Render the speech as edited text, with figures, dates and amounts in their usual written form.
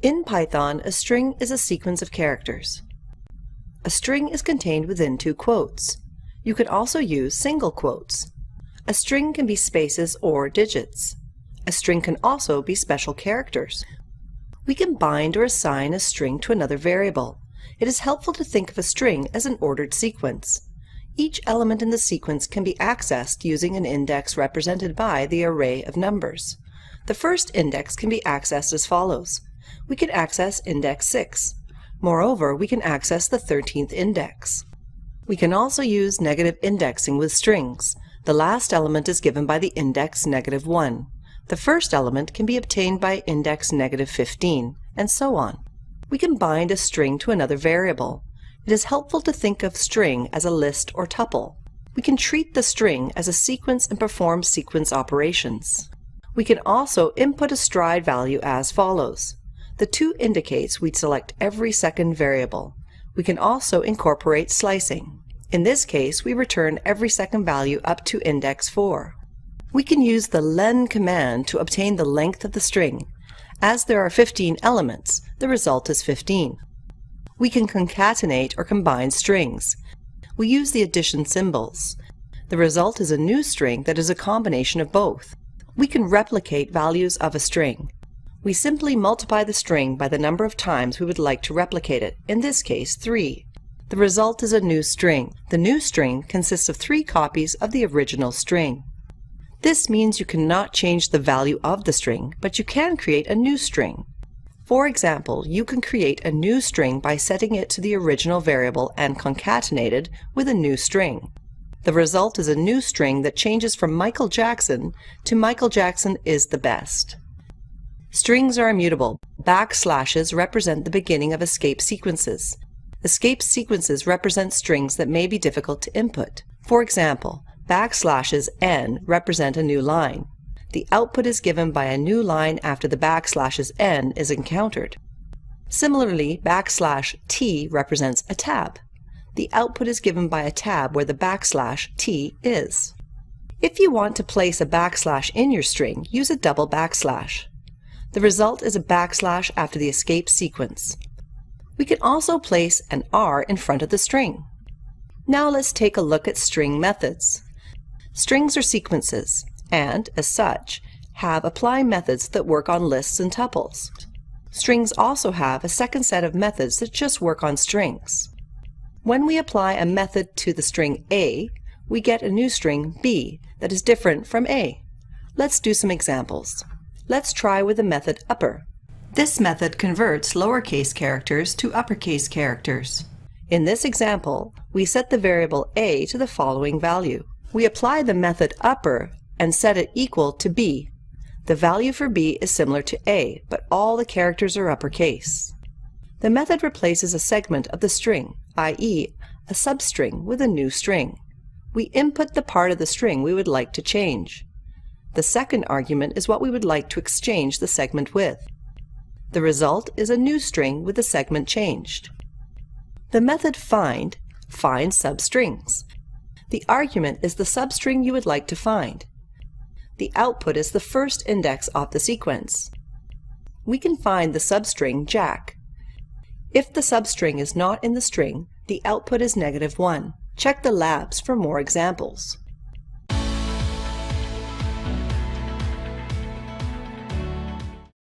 In Python, a string is a sequence of characters. A string is contained within two quotes. You can also use single quotes. A string can be spaces or digits. A string can also be special characters. We can bind or assign a string to another variable. It is helpful to think of a string as an ordered sequence. Each element in the sequence can be accessed using an index represented by the array of numbers. The first index can be accessed as follows. We can access index 6. Moreover, we can access the 13th index. We can also use negative indexing with strings. The last element is given by the index -1. The first element can be obtained by index -15, and so on. We can bind a string to another variable. It is helpful to think of string as a list or tuple. We can treat the string as a sequence and perform sequence operations. We can also input a stride value as follows. The 2 indicates we select every second variable. We can also incorporate slicing. In this case, we return every second value up to index 4. We can use the len command to obtain the length of the string. As there are 15 elements, the result is 15. We can concatenate or combine strings. We use the addition symbols. The result is a new string that is a combination of both. We can replicate values of a string. We simply multiply the string by the number of times we would like to replicate it, in this case 3. The result is a new string. The new string consists of 3 copies of the original string. This means you cannot change the value of the string, but you can create a new string. For example, you can create a new string by setting it to the original variable and concatenate it with a new string. The result is a new string that changes from Michael Jackson to Michael Jackson is the best. Strings are immutable. Backslashes represent the beginning of escape sequences. Escape sequences represent strings that may be difficult to input. For example, \n represent a new line. The output is given by a new line after the \n is encountered. Similarly, \t represents a tab. The output is given by a tab where the \t is. If you want to place a backslash in your string, use a double backslash. The result is a backslash after the escape sequence. We can also place an R in front of the string. Now let's take a look at string methods. Strings are sequences, and, as such, have apply methods that work on lists and tuples. Strings also have a second set of methods that just work on strings. When we apply a method to the string A, we get a new string B that is different from A. Let's do some examples. Let's try with the method upper. This method converts lowercase characters to uppercase characters. In this example, we set the variable A to the following value. We apply the method upper and set it equal to B. The value for B is similar to A, but all the characters are uppercase. The method replaces a segment of the string, i.e., a substring, with a new string. We input the part of the string we would like to change. The second argument is what we would like to exchange the segment with. The result is a new string with the segment changed. The method find finds substrings. The argument is the substring you would like to find. The output is the first index of the sequence. We can find the substring Jack. If the substring is not in the string, the output is -1. Check the labs for more examples.